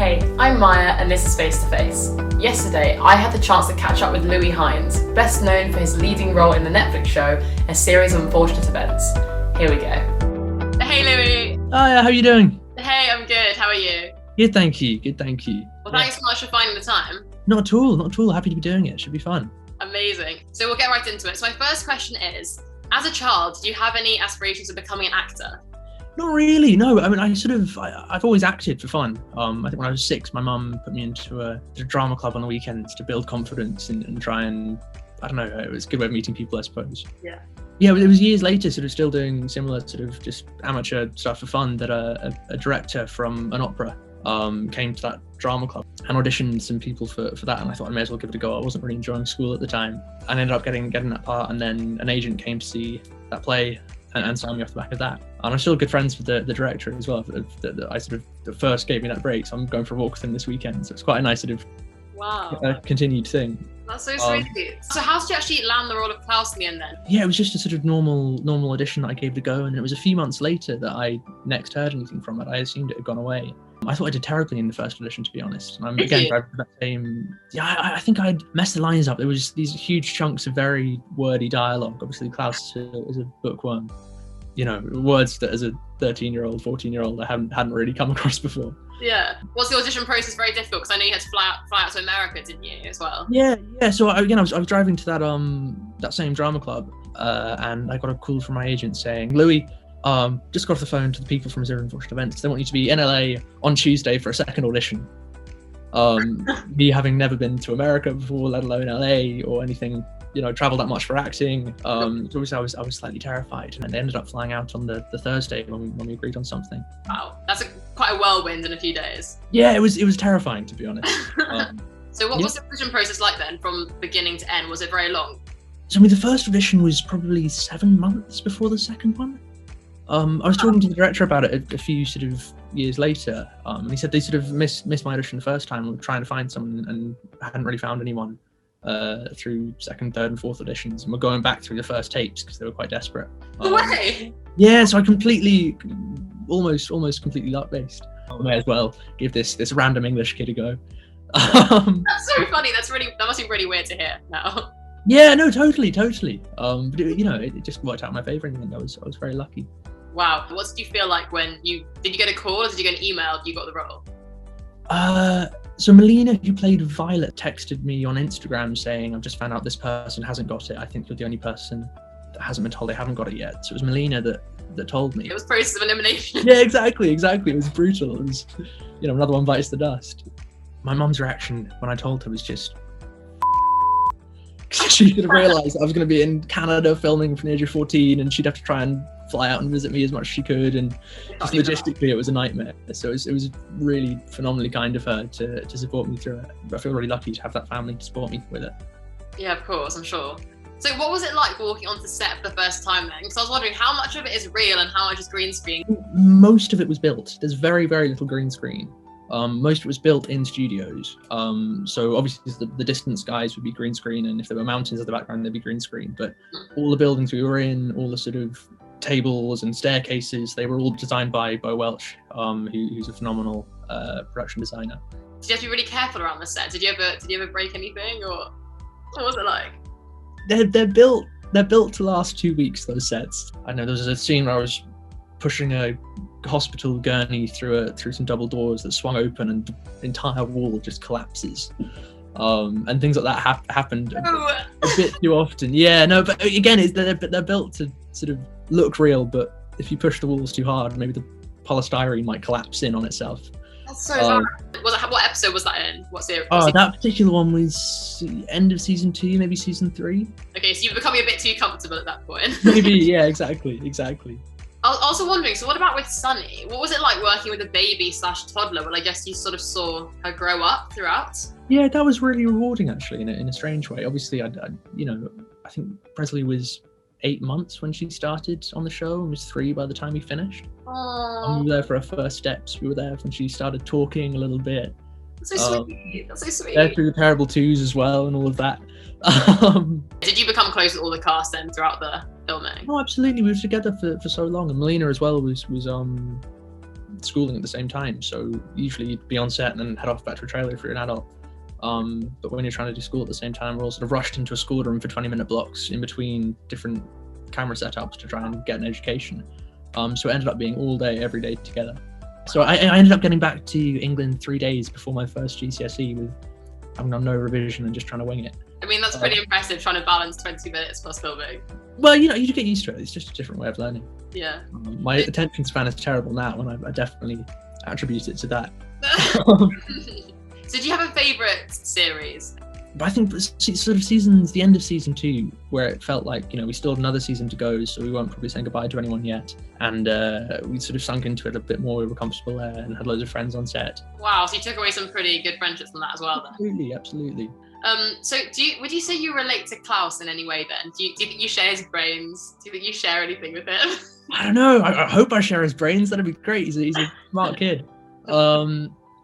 Hey, I'm Maya and this is Face to Face. Yesterday, I had the chance to catch up with Louis Hynes, best known for his leading role in the Netflix show, A Series of Unfortunate Events. Here we go. Hey Louis. Hiya, how are you doing? Hey, I'm good. How are you? Good, thank you. Well, thanks so much for finding the time. Not at all. Happy to be doing it. Should be fun. Amazing. So we'll get right into it. So my first question is, as a child, did you have any aspirations of becoming an actor? Not really, no. I mean, I've always acted for fun. I think when I was 6, my mum put me into a drama club on the weekends to build confidence and try and, I don't know, it was a good way of meeting people, I suppose. Yeah. Yeah, but it was years later, sort of still doing similar sort of just amateur stuff for fun, that a director from an opera came to that drama club and auditioned some people for that, and I thought I may as well give it a go. I wasn't really enjoying school at the time and ended up getting that part, and then an agent came to see that play and signed me off the back of that. And I'm still good friends with the director as well. I sort of first gave me that break, so I'm going for a walk with him this weekend. So it's quite a nice sort of continued thing. That's so sweet. So how did you actually land the role of Klaus in the end then? Yeah, it was just a sort of normal audition that I gave it a go, and it was a few months later that I next heard anything from it. I assumed it had gone away. I thought I did terribly in the first audition, to be honest. And I'm again driving that same. Yeah, I think I'd messed the lines up. There was these huge chunks of very wordy dialogue. Obviously, Klaus is a bookworm. You know, words that as a 13-year-old, 14-year-old I hadn't really come across before. Yeah. Was the audition process very difficult? Because I know you had to fly out to America, didn't you, as well? Yeah. So I was driving to that same drama club, and I got a call from my agent saying, Louis, just got off the phone to the people from Zero Unfortunate Events. They want you to be in LA on Tuesday for a second audition. Me having never been to America before, let alone LA or anything, travel that much for acting. So obviously I was slightly terrified, and they ended up flying out on the Thursday when we agreed on something. Wow, that's quite a whirlwind in a few days. Yeah, it was terrifying, to be honest. So what was the audition process like then, from beginning to end? Was it very long? So I mean, the first audition was probably 7 months before the second one. I was talking to the director about it a few sort of years later, and he said they sort of missed my audition the first time. We were trying to find someone and hadn't really found anyone through second, third and fourth auditions, and we're going back through the first tapes because they were quite desperate. No way! Yeah, so I almost completely luck-based. I may as well give this random English kid a go. That's so funny. That must be really weird to hear now. Yeah, no, totally. But it just worked out in my favour, and I think I was very lucky. Wow. What did you feel like when did you get a call or did you get an email you got the role? So Melina, who played Violet, texted me on Instagram saying, I've just found out this person hasn't got it. I think you're the only person that hasn't been told they haven't got it yet. So it was Melina that told me. It was process of elimination. Yeah, exactly. It was brutal. It was, another one bites the dust. My mum's reaction when I told her was just, she could have realised I was going to be in Canada filming from the age of 14, and she'd have to try and fly out and visit me as much as she could, and just logistically it was a nightmare. So it was really phenomenally kind of her to support me through it. I feel really lucky to have that family to support me with it. Yeah, of course, I'm sure. So what was it like walking onto set for the first time then? Because I was wondering how much of it is real and how much is green screen? Most of it was built. There's very, very little green screen. Most of it was built in studios. So obviously the distance skies would be green screen, and if there were mountains in the background, there'd be green screen. But all the buildings we were in, all the sort of tables and staircases, they were all designed by Welch, who's a phenomenal production designer. Did you have to be really careful around the set? Did you ever break anything, or what was it like? They're built to last 2 weeks, those sets. I know there was a scene where I was pushing a hospital gurney through some double doors that swung open, and the entire wall just collapses. And things like that happened a bit too often. Yeah, no, but again, they're built to sort of look real, but if you push the walls too hard, maybe the polystyrene might collapse in on itself. That's so bad. What episode was that in? What series? That particular one was end of season 2, maybe season 3. Okay, so you're becoming a bit too comfortable at that point. Maybe, yeah, exactly. I was also wondering, so what about with Sunny? What was it like working with a baby/toddler? Well, I guess you sort of saw her grow up throughout. Yeah, that was really rewarding, actually, in a strange way. Obviously, I think Presley was 8 months when she started on the show and was 3 by the time we finished. And we were there for her first steps. We were there when she started talking a little bit. That's so sweet. That's so sweet. There through the terrible twos as well and all of that. Did you become close with all the cast then throughout the filming? Oh, absolutely. We were together for so long, and Melina as well was schooling at the same time. So usually you'd be on set and then head off back to a trailer if you're an adult. But when you're trying to do school at the same time, we're all sort of rushed into a school room for 20-minute blocks in between different camera setups to try and get an education. So it ended up being all day, every day together. So I ended up getting back to England 3 days before my first GCSE with having done no revision and just trying to wing it. I mean, that's pretty impressive, trying to balance 20 minutes plus filming. Well, you get used to it. It's just a different way of learning. Yeah. My attention span is terrible now, and I definitely attribute it to that. So do you have a favourite series? But I think sort of the end of season 2, where it felt like, we still had another season to go, so we weren't probably saying goodbye to anyone yet. And we sort of sunk into it a bit more. We were comfortable there and had loads of friends on set. Wow, so you took away some pretty good friendships from that as well then? Absolutely. So would you say you relate to Klaus in any way then? Do you think you share his brains? Do you think you share anything with him? I don't know. I hope I share his brains. That'd be great. He's a smart kid.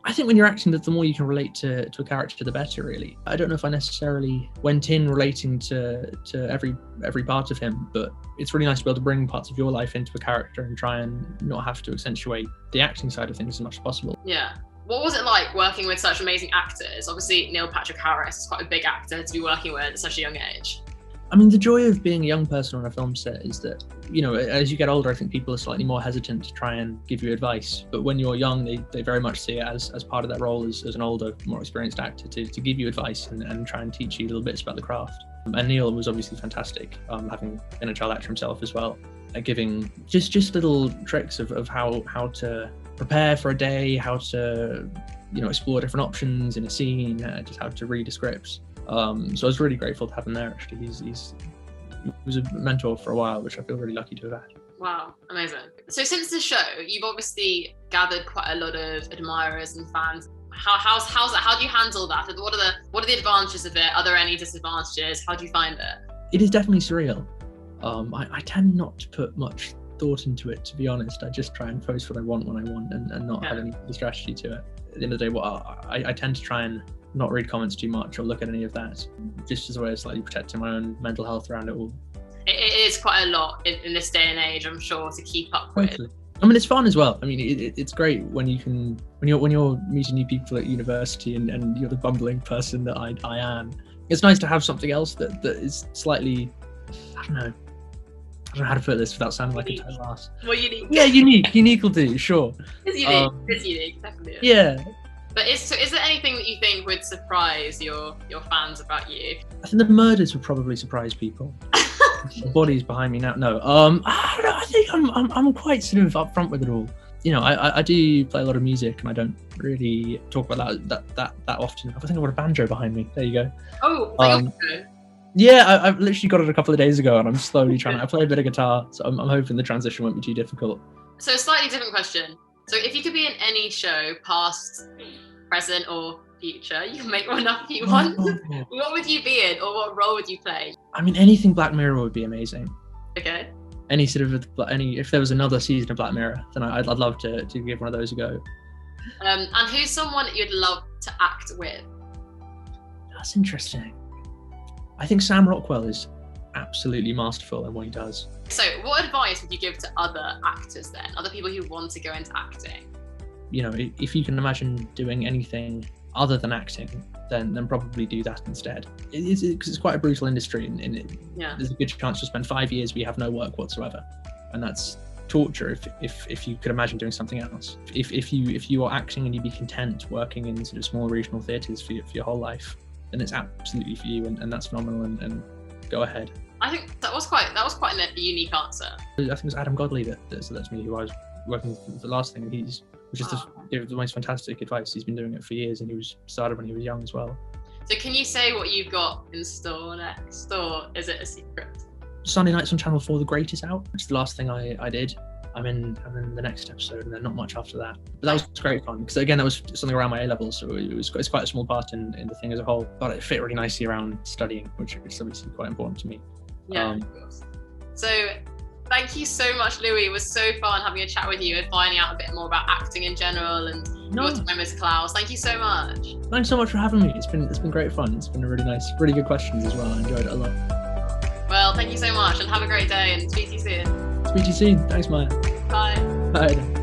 I think when you're acting, the more you can relate to a character, the better, really. I don't know if I necessarily went in relating to every part of him, but it's really nice to be able to bring parts of your life into a character and try and not have to accentuate the acting side of things as much as possible. Yeah. What was it like working with such amazing actors? Obviously, Neil Patrick Harris is quite a big actor to be working with at such a young age. I mean, the joy of being a young person on a film set is that, as you get older, I think people are slightly more hesitant to try and give you advice. But when you're young, they very much see it as part of their role as an older, more experienced actor to give you advice and try and teach you little bits about the craft. And Neil was obviously fantastic, having been a child actor himself as well, at giving just little tricks of how to prepare for a day, how to, explore different options in a scene, just how to read a script. So I was really grateful to have him there, actually. He was a mentor for a while, which I feel really lucky to have had. Wow, amazing. So since the show, you've obviously gathered quite a lot of admirers and fans. How's that? How do you handle that? What are the advantages of it? Are there any disadvantages? How do you find it? It is definitely surreal. I tend not to put much thought into it, to be honest. I just try and post what I want when I want and not have any strategy to it. At the end of the day, I tend to try and not read comments too much or look at any of that, just as a way of slightly protecting my own mental health around it all. It is quite a lot in this day and age, I'm sure, to keep up with. Totally. I mean, it's fun as well. I mean, it's great when you're meeting new people at university and you're the bumbling person that I am. It's nice to have something else that is slightly, I don't know how to put this without sounding like a total ass. Well, unique. Yeah, unique will do, sure. It's unique. It's unique, definitely. Yeah. But is there anything that you think would surprise your fans about you? I think the murders would probably surprise people. The body's behind me now. No, I don't know. I think I'm quite sort of upfront with it all. I do play a lot of music, and I don't really talk about that often. I think I've got a banjo behind me. There you go. Oh, yeah, I've literally got it a couple of days ago, and I'm slowly trying. I play a bit of guitar, so I'm hoping the transition won't be too difficult. So a slightly different question. So if you could be in any show, past, present, or future, you can make one up if you want. What would you be in, or what role would you play? I mean, anything Black Mirror would be amazing. Okay. If there was another season of Black Mirror, then I'd love to give one of those a go. And who's someone that you'd love to act with? That's interesting. I think Sam Rockwell is absolutely masterful in what he does. So what advice would you give to other actors then? Other people who want to go into acting? If you can imagine doing anything other than acting, then probably do that instead. Because it's quite a brutal industry, and there's a good chance you'll spend 5 years where you have no work whatsoever, and that's torture if you could imagine doing something else. If you are acting and you'd be content working in sort of small regional theatres for your whole life, then it's absolutely for you, and that's phenomenal, and go ahead. I think that was quite a unique answer. I think it was Adam Godley that's me, who I was working with the last thing. He's just gave the most fantastic advice. He's been doing it for years, and he started when he was young as well. So can you say what you've got in store next, or is it a secret? Sunday nights on Channel 4, The Great is out, which is the last thing I did. I'm in the next episode, and then not much after that. But that was great fun, because again, that was something around my A-levels, so it's quite a small part in the thing as a whole. But it fit really nicely around studying, which is obviously quite important to me. Yeah, of course. So thank you so much, Louis. It was so fun having a chat with you and finding out a bit more about acting in general and your time as Klaus. Thank you so much. Thanks so much for having me. It's been great fun. It's been a really good questions as well. I enjoyed it a lot. Well, thank you so much, and have a great day, and speak to you soon. Speak to you soon. Thanks, Maya. Bye. Bye.